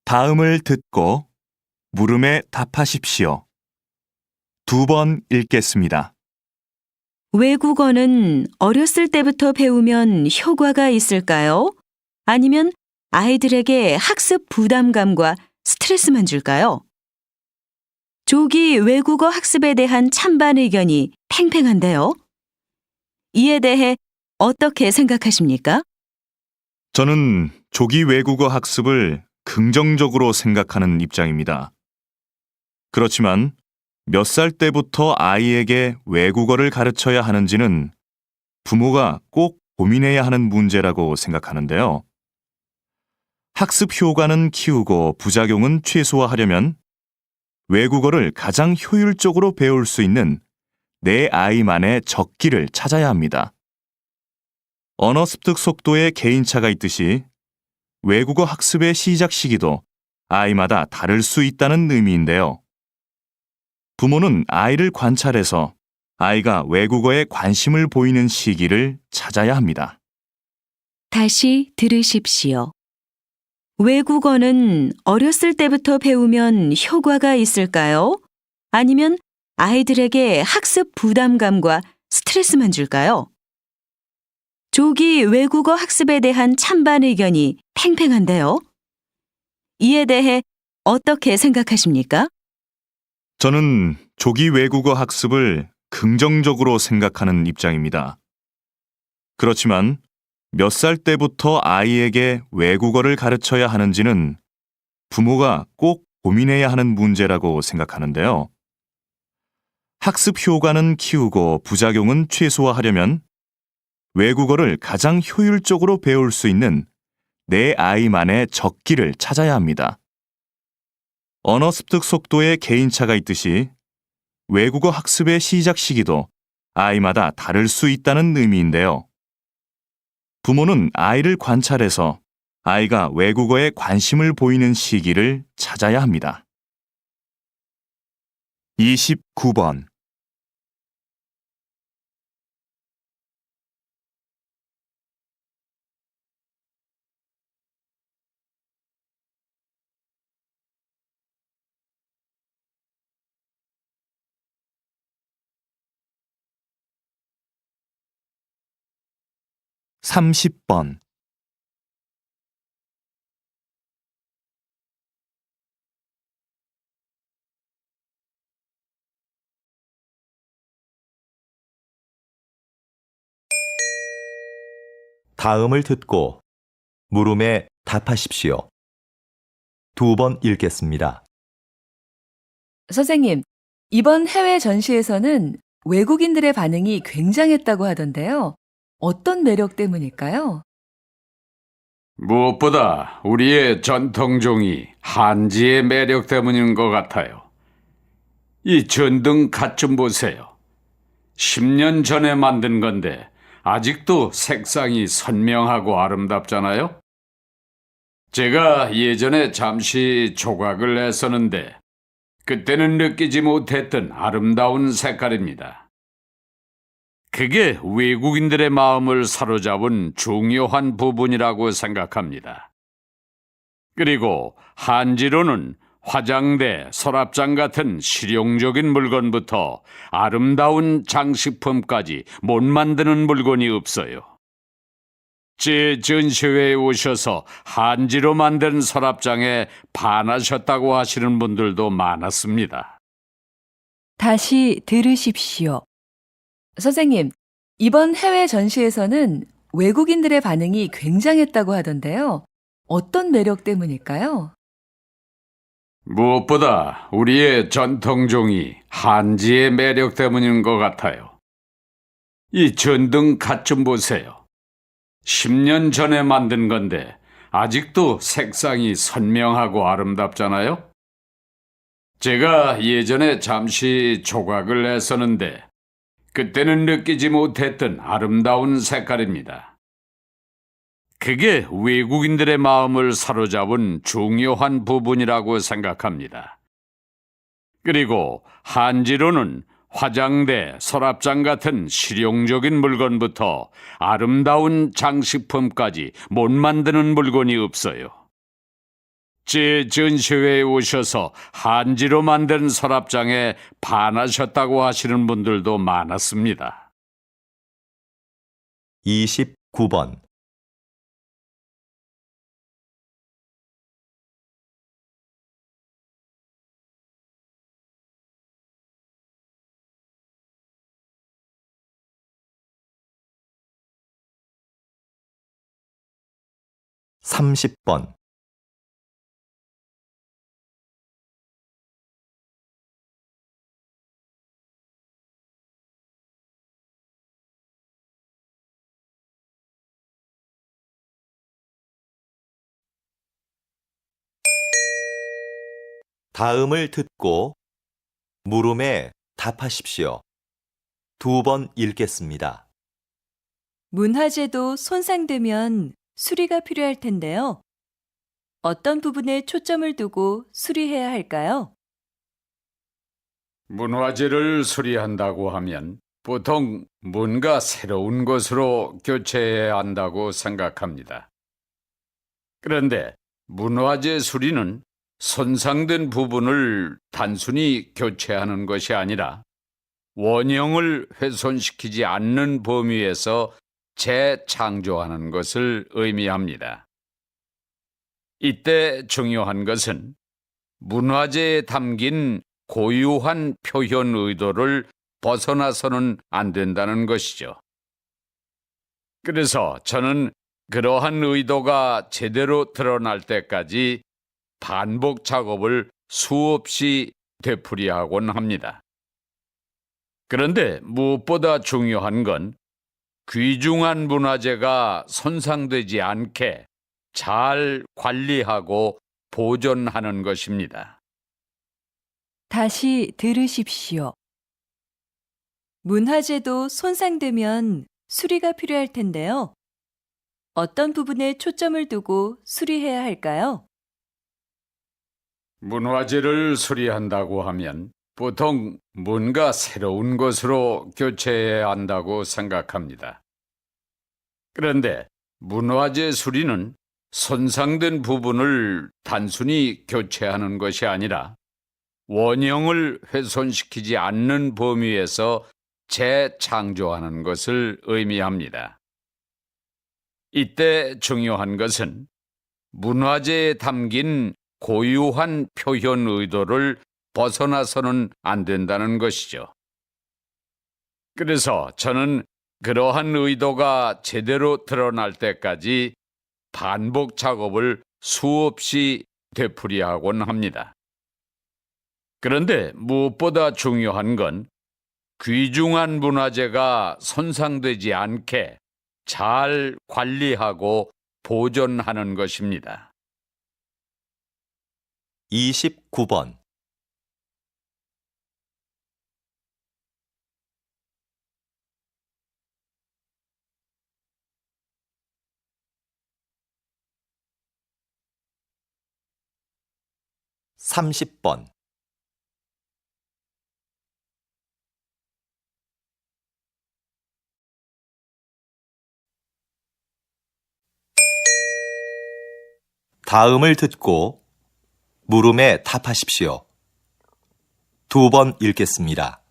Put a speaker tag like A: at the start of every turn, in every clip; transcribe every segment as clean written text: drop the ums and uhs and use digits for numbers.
A: 다음을 듣고 물음에 답하십시오. 2번 읽겠습니다.
B: 외국어는 어렸을 때부터 배우면 효과가 있을까요? 아니면 아이들에게 학습 부담감과 스트레스만 줄까요? 조기 외국어 학습에 대한 찬반 의견이 팽팽한데요. 이에 대해 어떻게 생각하십니까?
A: 저는 조기 외국어 학습을 긍정적으로 생각하는 입장입니다. 그렇지만 몇 살 때부터 아이에게 외국어를 가르쳐야 하는지는 부모가 꼭 고민해야 하는 문제라고 생각하는데요. 학습 효과는 키우고 부작용은 최소화하려면 외국어를 가장 효율적으로 배울 수 있는 내 아이만의 적기를 찾아야 합니다. 언어 습득 속도에 개인차가 있듯이 외국어 학습의 시작 시기도 아이마다 다를 수 있다는 의미인데요. 부모는 아이를 관찰해서 아이가 외국어에 관심을 보이는 시기를 찾아야 합니다.
B: 다시 들으십시오. 외국어는 어렸을 때부터 배우면 효과가 있을까요? 아니면 아이들에게 학습 부담감과 스트레스만 줄까요? 조기 외국어 학습에 대한 찬반 의견이 팽팽한데요. 이에 대해 어떻게 생각하십니까?
A: 저는 조기 외국어 학습을 긍정적으로 생각하는 입장입니다. 그렇지만 몇 살 때부터 아이에게 외국어를 가르쳐야 하는지는 부모가 꼭 고민해야 하는 문제라고 생각하는데요. 학습 효과는 키우고 부작용은 최소화하려면 외국어를 가장 효율적으로 배울 수 있는 내 아이만의 적기를 찾아야 합니다. 언어 습득 속도에 개인차가 있듯이 외국어 학습의 시작 시기도 아이마다 다를 수 있다는 의미인데요. 부모는 아이를 관찰해서 아이가 외국어에 관심을 보이는 시기를 찾아야 합니다. 29번. (30번)
C: 다음을 듣고 물음에 답하십시오. 2번 읽겠습니다.
D: 선생님, 이번 해외 전시에서는 외국인들의 반응이 굉장했다고 하던데요. 어떤 매력 때문일까요?
E: 무엇보다 우리의 전통종이 한지의 매력 때문인 것 같아요. 이 전등 갓 좀 보세요. 10년 전에 만든 건데 아직도 색상이 선명하고 아름답잖아요. 제가 예전에 잠시 조각을 했었는데 그때는 느끼지 못했던 아름다운 색깔입니다. 그게 외국인들의 마음을 사로잡은 중요한 부분이라고 생각합니다. 그리고 한지로는 화장대, 서랍장 같은 실용적인 물건부터 아름다운 장식품까지 못 만드는 물건이 없어요. 제 전시회에 오셔서 한지로 만든 서랍장에 반하셨다고 하시는 분들도 많았습니다.
B: 다시 들으십시오.
D: 선생님, 이번 해외 전시에서는 외국인들의 반응이 굉장했다고 하던데요. 어떤 매력 때문일까요?
E: 무엇보다 우리의 전통종이 한지의 매력 때문인 것 같아요. 이 전등 갓 좀 보세요. 10년 전에 만든 건데 아직도 색상이 선명하고 아름답잖아요. 제가 예전에 잠시 조각을 했었는데 그때는 느끼지 못했던 아름다운 색깔입니다. 그게 외국인들의 마음을 사로잡은 중요한 부분이라고 생각합니다. 그리고 한지로는 화장대, 서랍장 같은 실용적인 물건부터 아름다운 장식품까지 못 만드는 물건이 없어요. 제 전시회에 오셔서 한지로 만든 서랍장에 반하셨다고 하시는 분들도 많았습니다.
C: 29번. 삼십 번. 다음을 듣고 물음에 답하십시오. 2번 읽겠습니다.
B: 문화재도 손상되면 수리가 필요할 텐데요. 어떤 부분에 초점을 두고 수리해야 할까요?
E: 문화재를 수리한다고 하면 보통 뭔가 새로운 것으로 교체해야 한다고 생각합니다. 그런데 문화재 수리는 손상된 부분을 단순히 교체하는 것이 아니라 원형을 훼손시키지 않는 범위에서 재창조하는 것을 의미합니다. 이때 중요한 것은 문화재에 담긴 고유한 표현 의도를 벗어나서는 안 된다는 것이죠. 그래서 저는 그러한 의도가 제대로 드러날 때까지 반복 작업을 수없이 되풀이하곤 합니다. 그런데 무엇보다 중요한 건 귀중한 문화재가 손상되지 않게 잘 관리하고 보존하는 것입니다.
B: 다시 들으십시오. 문화재도 손상되면 수리가 필요할 텐데요. 어떤 부분에 초점을 두고 수리해야 할까요?
E: 문화재를 수리한다고 하면 보통 뭔가 새로운 것으로 교체해야 한다고 생각합니다. 그런데 문화재 수리는 손상된 부분을 단순히 교체하는 것이 아니라 원형을 훼손시키지 않는 범위에서 재창조하는 것을 의미합니다. 이때 중요한 것은 문화재에 담긴 고유한 표현 의도를 벗어나서는 안 된다는 것이죠. 그래서 저는 그러한 의도가 제대로 드러날 때까지 반복 작업을 수없이 되풀이하곤 합니다. 그런데 무엇보다 중요한 건 귀중한 문화재가 손상되지 않게 잘 관리하고 보존하는 것입니다.
C: 29번. 삼십 번. 다음을 듣고 물음에 답하십시오. 2번 읽겠습니다.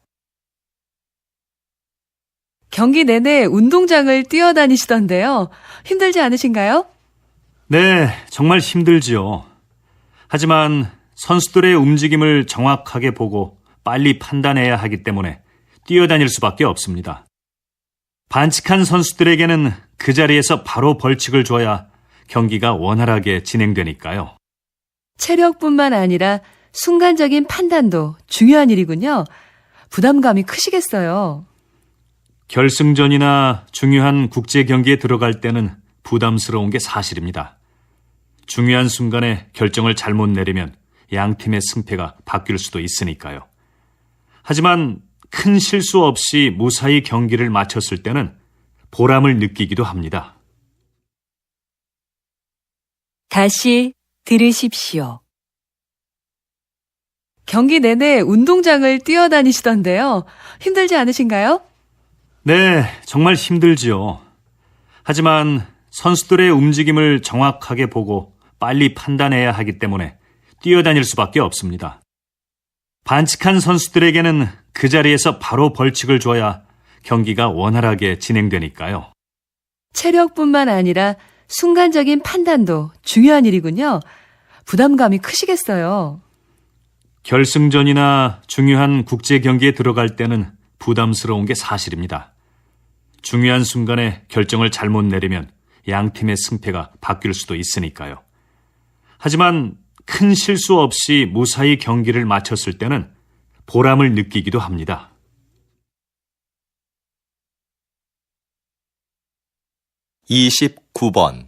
D: 경기 내내 운동장을 뛰어다니시던데요. 힘들지 않으신가요?
F: 네, 정말 힘들지요. 하지만 선수들의 움직임을 정확하게 보고 빨리 판단해야 하기 때문에 뛰어다닐 수밖에 없습니다. 반칙한 선수들에게는 그 자리에서 바로 벌칙을 줘야 경기가 원활하게 진행되니까요.
D: 체력뿐만 아니라 순간적인 판단도 중요한 일이군요. 부담감이 크시겠어요.
F: 결승전이나 중요한 국제 경기에 들어갈 때는 부담스러운 게 사실입니다. 중요한 순간에 결정을 잘못 내리면 양 팀의 승패가 바뀔 수도 있으니까요. 하지만 큰 실수 없이 무사히 경기를 마쳤을 때는 보람을 느끼기도 합니다.
B: 다시 들으십시오.
D: 경기 내내 운동장을 뛰어다니시던데요. 힘들지 않으신가요?
F: 네, 정말 힘들지요. 하지만 선수들의 움직임을 정확하게 보고 빨리 판단해야 하기 때문에 뛰어다닐 수밖에 없습니다. 반칙한 선수들에게는 그 자리에서 바로 벌칙을 줘야 경기가 원활하게 진행되니까요.
D: 체력뿐만 아니라 순간적인 판단도 중요한 일이군요. 부담감이 크시겠어요.
F: 결승전이나 중요한 국제 경기에 들어갈 때는 부담스러운 게 사실입니다. 중요한 순간에 결정을 잘못 내리면 양 팀의 승패가 바뀔 수도 있으니까요. 하지만 큰 실수 없이 무사히 경기를 마쳤을 때는 보람을 느끼기도 합니다.
C: (29번)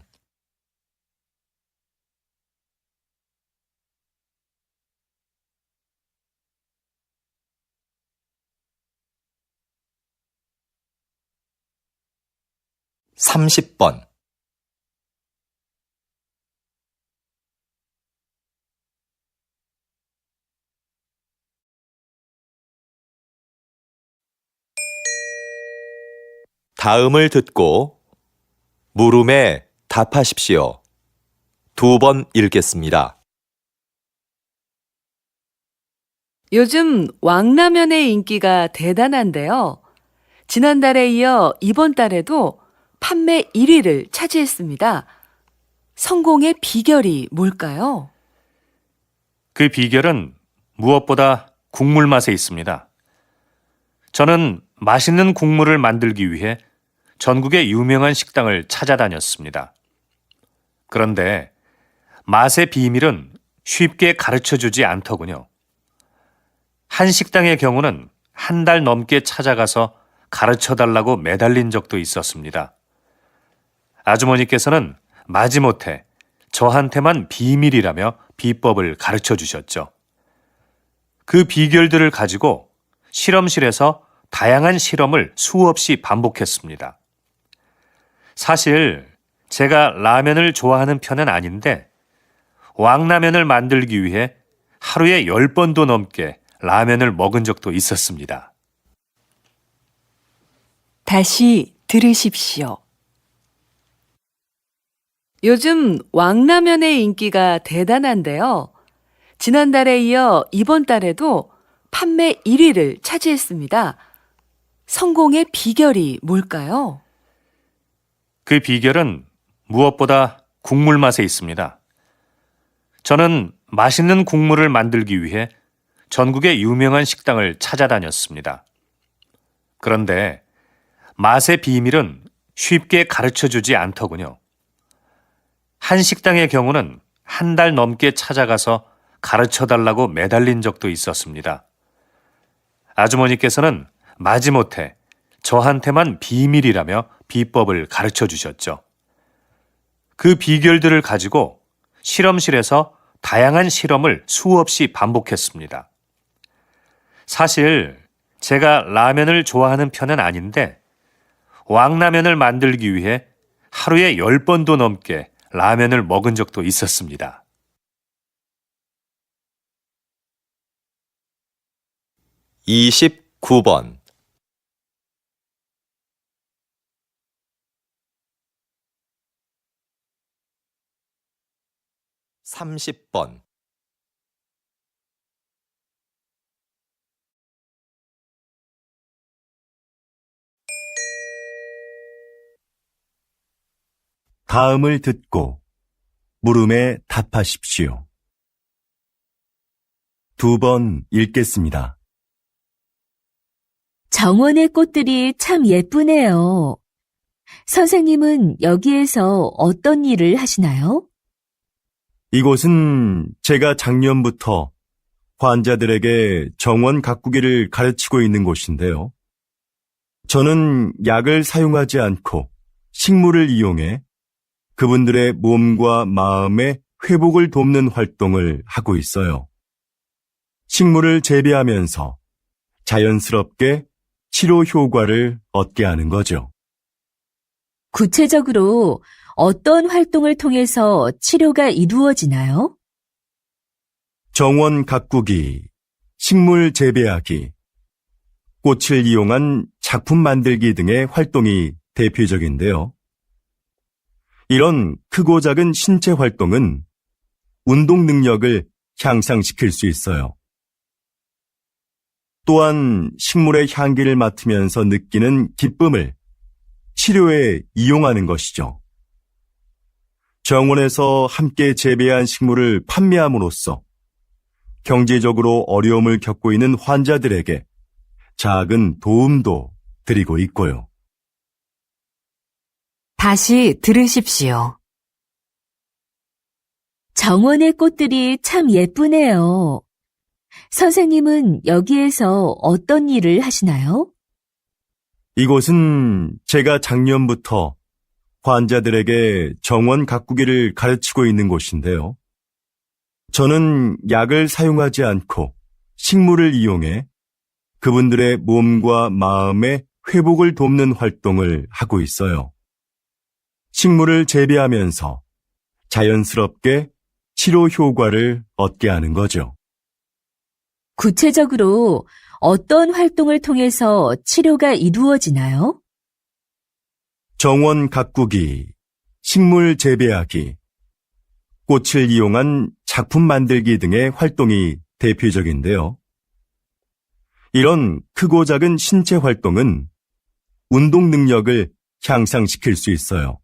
C: (30번) 다음을 듣고 물음에 답하십시오. 2번 읽겠습니다.
D: 요즘 왕라면의 인기가 대단한데요. 지난달에 이어 이번 달에도 판매 1위를 차지했습니다. 성공의 비결이 뭘까요?
F: 그 비결은 무엇보다 국물 맛에 있습니다. 저는 맛있는 국물을 만들기 위해 전국의 유명한 식당을 찾아다녔습니다. 그런데 맛의 비밀은 쉽게 가르쳐주지 않더군요. 한 식당의 경우는 한 달 넘게 찾아가서 가르쳐달라고 매달린 적도 있었습니다. 아주머니께서는 마지못해 저한테만 비밀이라며 비법을 가르쳐 주셨죠. 그 비결들을 가지고 실험실에서 다양한 실험을 수없이 반복했습니다. 사실 제가 라면을 좋아하는 편은 아닌데 왕라면을 만들기 위해 하루에 10번도 넘게 라면을 먹은 적도 있었습니다.
B: 다시 들으십시오.
D: 요즘 왕라면의 인기가 대단한데요. 지난달에 이어 이번 달에도 판매 1위를 차지했습니다. 성공의 비결이 뭘까요?
F: 그 비결은 무엇보다 국물 맛에 있습니다. 저는 맛있는 국물을 만들기 위해 전국의 유명한 식당을 찾아다녔습니다. 그런데 맛의 비밀은 쉽게 가르쳐주지 않더군요. 한 식당의 경우는 한 달 넘게 찾아가서 가르쳐달라고 매달린 적도 있었습니다. 아주머니께서는 마지못해 저한테만 비밀이라며 비법을 가르쳐 주셨죠. 그 비결들을 가지고 실험실에서 다양한 실험을 수없이 반복했습니다. 사실 제가 라면을 좋아하는 편은 아닌데 왕라면을 만들기 위해 하루에 10번도 넘게 라면을 먹은 적도 있었습니다.
C: (29번) (30번)
G: 다음을 듣고 물음에 답하십시오. 2번 읽겠습니다.
H: 정원의 꽃들이 참 예쁘네요. 선생님은 여기에서 어떤 일을 하시나요?
G: 이곳은 제가 작년부터 환자들에게 정원 가꾸기를 가르치고 있는 곳인데요. 저는 약을 사용하지 않고 식물을 이용해 그분들의 몸과 마음의 회복을 돕는 활동을 하고 있어요. 식물을 재배하면서 자연스럽게 치료 효과를 얻게 하는 거죠.
H: 구체적으로 어떤 활동을 통해서 치료가 이루어지나요?
G: 정원 가꾸기, 식물 재배하기, 꽃을 이용한 작품 만들기 등의 활동이 대표적인데요. 이런 크고 작은 신체 활동은 운동 능력을 향상시킬 수 있어요. 또한 식물의 향기를 맡으면서 느끼는 기쁨을 치료에 이용하는 것이죠. 정원에서 함께 재배한 식물을 판매함으로써 경제적으로 어려움을 겪고 있는 환자들에게 작은 도움도 드리고 있고요.
B: 다시 들으십시오.
H: 정원의 꽃들이 참 예쁘네요. 선생님은 여기에서 어떤 일을 하시나요?
G: 이곳은 제가 작년부터 환자들에게 정원 가꾸기를 가르치고 있는 곳인데요. 저는 약을 사용하지 않고 식물을 이용해 그분들의 몸과 마음의 회복을 돕는 활동을 하고 있어요. 식물을 재배하면서 자연스럽게 치료 효과를 얻게 하는 거죠.
H: 구체적으로 어떤 활동을 통해서 치료가 이루어지나요?
G: 정원 가꾸기, 식물 재배하기, 꽃을 이용한 작품 만들기 등의 활동이 대표적인데요. 이런 크고 작은 신체 활동은 운동 능력을 향상시킬 수 있어요.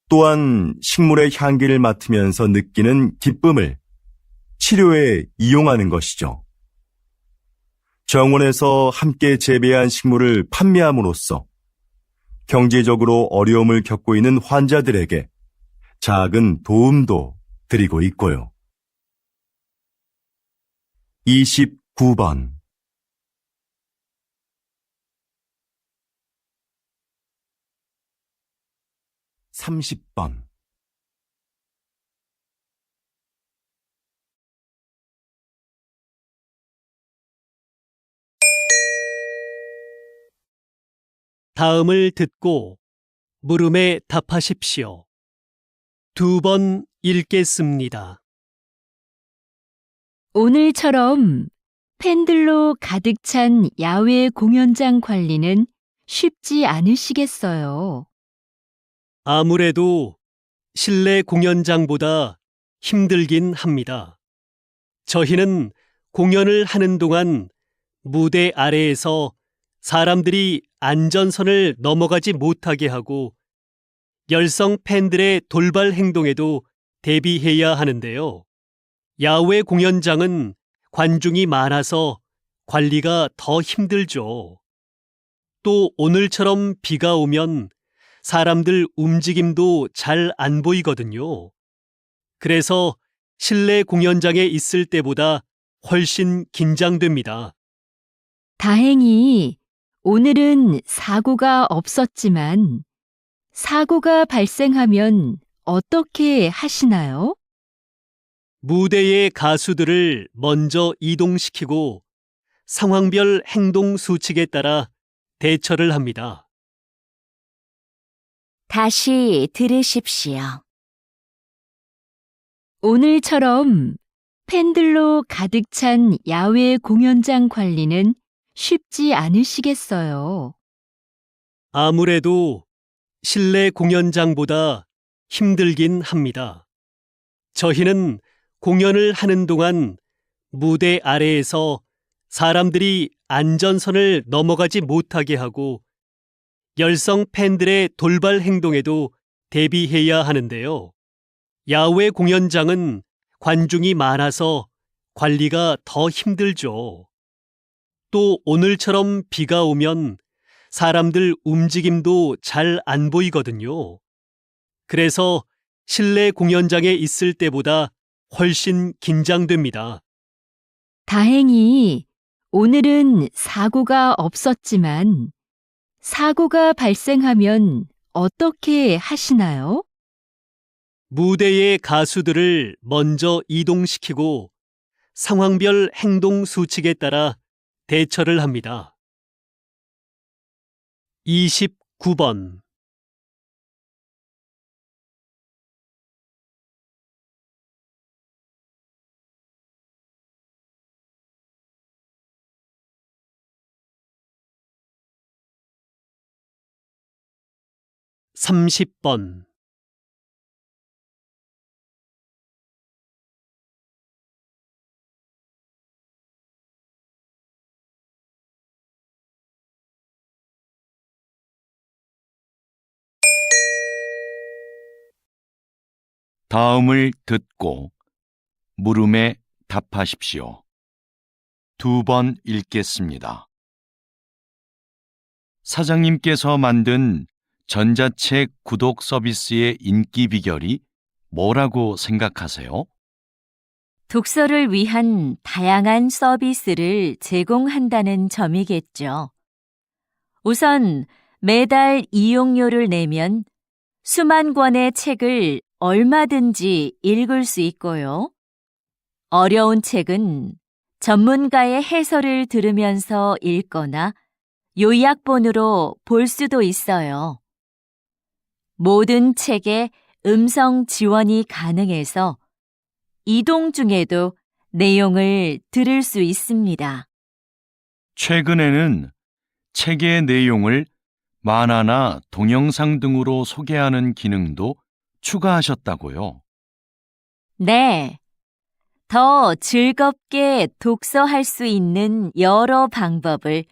G: 또한 식물의 향기를 맡으면서 느끼는 기쁨을 치료에 이용하는 것이죠. 정원에서 함께 재배한 식물을 판매함으로써 경제적으로 어려움을 겪고 있는 환자들에게 작은 도움도 드리고 있고요. 29번 30번
I: 다음을 듣고 물음에 답하십시오. 2번 읽겠습니다.
H: 오늘처럼 팬들로 가득 찬 야외 공연장 관리는 쉽지 않으시겠어요.
I: 아무래도 실내 공연장보다 힘들긴 합니다. 저희는 공연을 하는 동안 무대 아래에서 사람들이 안전선을 넘어가지 못하게 하고 열성 팬들의 돌발 행동에도 대비해야 하는데요. 야외 공연장은 관중이 많아서 관리가 더 힘들죠. 또 오늘처럼 비가 오면 사람들 움직임도 잘 안 보이거든요. 그래서 실내 공연장에 있을 때보다 훨씬 긴장됩니다.
H: 다행히 오늘은 사고가 없었지만 사고가 발생하면 어떻게 하시나요?
I: 무대의 가수들을 먼저 이동시키고 상황별 행동 수칙에 따라 대처를 합니다.
H: 다시 들으십시오. 오늘처럼 팬들로 가득 찬 야외 공연장 관리는 쉽지 않으시겠어요.
I: 아무래도 실내 공연장보다 힘들긴 합니다. 저희는 공연을 하는 동안 무대 아래에서 사람들이 안전선을 넘어가지 못하게 하고 열성 팬들의 돌발 행동에도 대비해야 하는데요. 야외 공연장은 관중이 많아서 관리가 더 힘들죠. 또 오늘처럼 비가 오면 사람들 움직임도 잘 안 보이거든요. 그래서 실내 공연장에 있을 때보다 훨씬 긴장됩니다.
H: 다행히 오늘은 사고가 없었지만 사고가 발생하면 어떻게 하시나요?
I: 무대의 가수들을 먼저 이동시키고 상황별 행동 수칙에 따라 대처를 합니다. 29번 30번
G: 다음을 듣고 물음에 답하십시오. 2번 읽겠습니다. 사장님께서 만든 전자책 구독 서비스의 인기 비결이 뭐라고 생각하세요?
H: 독서를 위한 다양한 서비스를 제공한다는 점이겠죠. 우선 매달 이용료를 내면 수만 권의 책을 얼마든지 읽을 수 있고요. 어려운 책은 전문가의 해설을 들으면서 읽거나 요약본으로 볼 수도 있어요. 모든 책에 음성 지원이 가능해서 이동 중에도 내용을 들을 수 있습니다.
G: 최근에는 책의 내용을 만화나 동영상 등으로 소개하는 기능도 추가하셨다고요.
H: 네. 더 즐겁게 독서할 수 있는 여러 방법을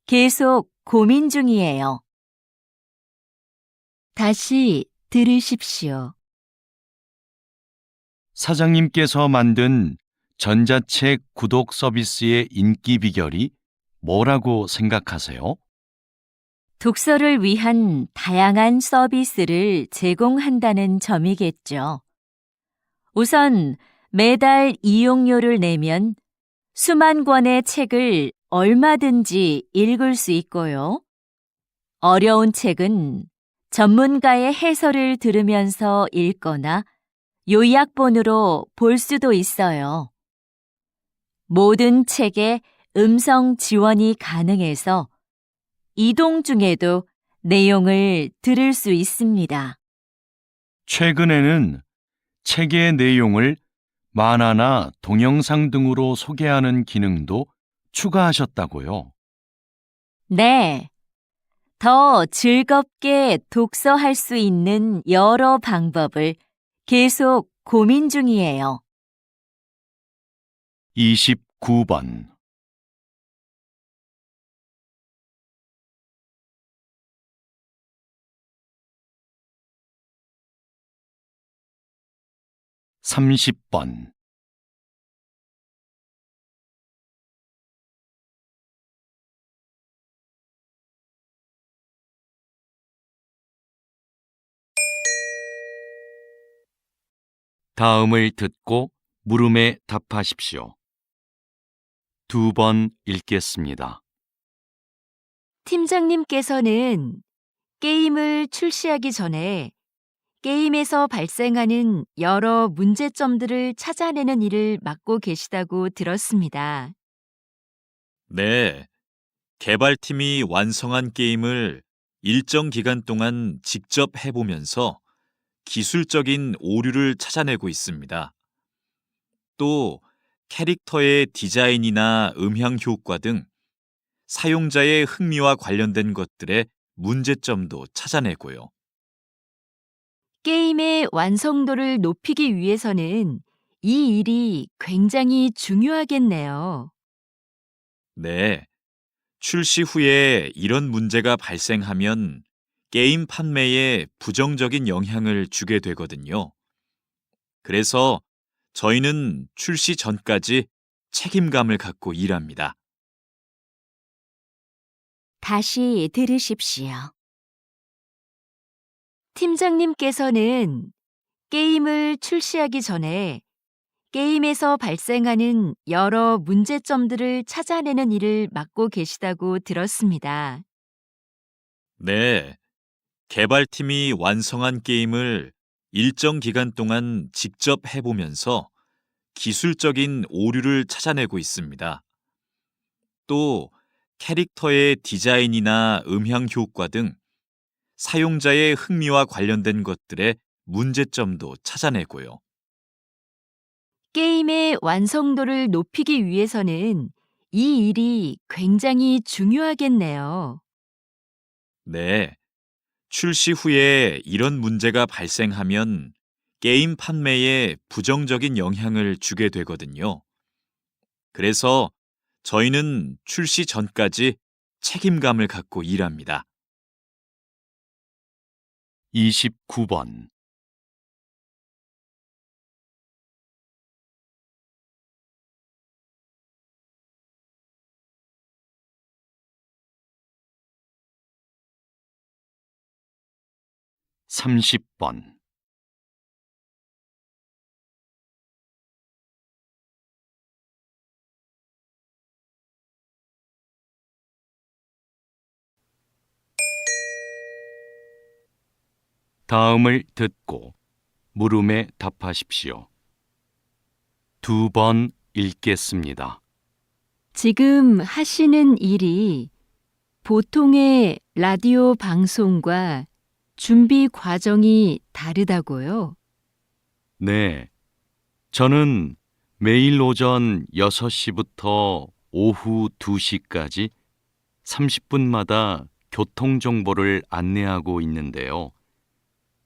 H: 계속 고민 중이에요. 다시 들으십시오.
G: 사장님께서 만든 전자책 구독 서비스의 인기 비결이 뭐라고 생각하세요?
H: 독서를 위한 다양한 서비스를 제공한다는 점이겠죠. 우선 매달 이용료를 내면 수만 권의 책을 얼마든지 읽을 수 있고요. 어려운 책은 전문가의 해설을 들으면서 읽거나 요약본으로 볼 수도 있어요. 모든 책에 음성 지원이 가능해서 이동 중에도 내용을 들을 수 있습니다.
G: 최근에는 책의 내용을 만화나 동영상 등으로 소개하는 기능도 추가하셨다고요.
H: 네. 더 즐겁게 독서할 수 있는 여러 방법을 계속 고민 중이에요.
G: 29번. (30번) 다음을 듣고 물음에 답하십시오. 2번 읽겠습니다.
H: 팀장님께서는 게임을 출시하기 전에 게임에서 발생하는 여러 문제점들을 찾아내는 일을 맡고 계시다고 들었습니다.
J: 네, 개발팀이 완성한 게임을 일정 기간 동안 직접 해보면서 기술적인 오류를 찾아내고 있습니다. 또 캐릭터의 디자인이나 음향 효과 등 사용자의 흥미와 관련된 것들의 문제점도 찾아내고요.
H: 게임의 완성도를 높이기 위해서는 이 일이 굉장히 중요하겠네요.
J: 네, 출시 후에 이런 문제가 발생하면 게임 판매에 부정적인 영향을 주게 되거든요. 그래서 저희는 출시 전까지 책임감을 갖고 일합니다.
H: 다시 들으십시오. 팀장님께서는 게임을 출시하기 전에 게임에서 발생하는 여러 문제점들을 찾아내는 일을 맡고 계시다고 들었습니다.
J: 네, 개발팀이 완성한 게임을 일정 기간 동안 직접 해보면서 기술적인 오류를 찾아내고 있습니다. 또 캐릭터의 디자인이나 음향 효과 등 사용자의 흥미와 관련된 것들의 문제점도 찾아내고요.
H: 게임의 완성도를 높이기 위해서는 이 일이 굉장히 중요하겠네요.
J: 네, 출시 후에 이런 문제가 발생하면 게임 판매에 부정적인 영향을 주게 되거든요. 그래서 저희는 출시 전까지 책임감을 갖고 일합니다.
G: 29번.
F: 30번. 다음을 듣고 물음에 답하십시오. 2번 읽겠습니다.
H: 지금 하시는 일이 보통의 라디오 방송과 준비 과정이 다르다고요?
F: 네. 저는 매일 오전 6시부터 오후 2시까지 30분마다 교통정보를 안내하고 있는데요.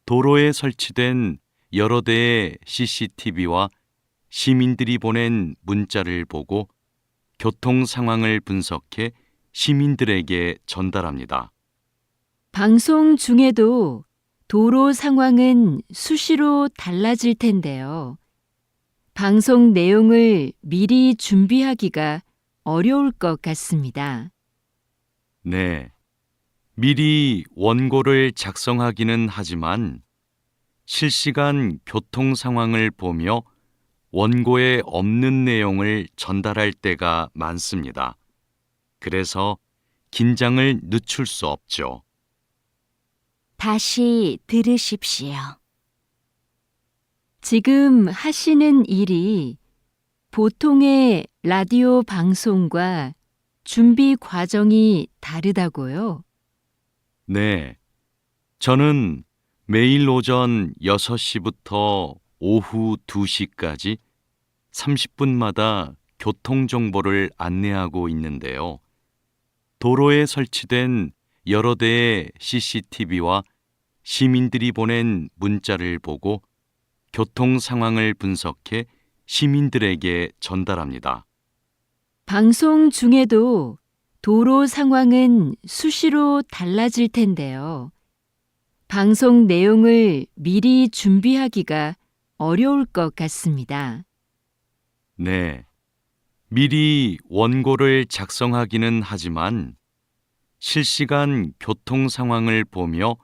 F: 도로에 설치된 여러 대의 CCTV와 시민들이 보낸 문자를 보고 교통 상황을 분석해 시민들에게 전달합니다.
H: 방송 중에도 도로 상황은 수시로 달라질 텐데요. 방송 내용을 미리 준비하기가 어려울 것 같습니다.
F: 네. 미리 원고를 작성하기는 하지만 실시간 교통 상황을 보며 원고에 없는 내용을 전달할 때가 많습니다. 그래서 긴장을 늦출 수 없죠.
H: 다시 들으십시오. 지금 하시는 일이 보통의 라디오 방송과 준비 과정이 다르다고요?
F: 네. 저는 매일 오전 6시부터 오후 2시까지 30분마다 교통정보를 안내하고 있는데요. 도로에 설치된 여러 대의 CCTV와 시민들이 보낸 문자를 보고 교통 상황을 분석해 시민들에게 전달합니다.
H: 방송 중에도 도로 상황은 수시로 달라질 텐데요. 방송 내용을 미리 준비하기가 어려울 것 같습니다.
F: 네. 미리 원고를 작성하기는 하지만 실시간 교통 상황을 보며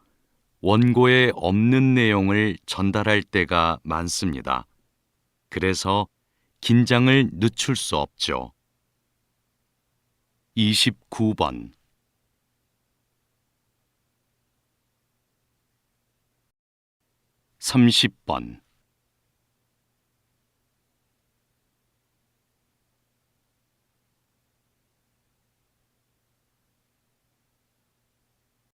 F: 원고에 없는 내용을 전달할 때가 많습니다. 그래서 긴장을 늦출 수 없죠. 29번. 30번.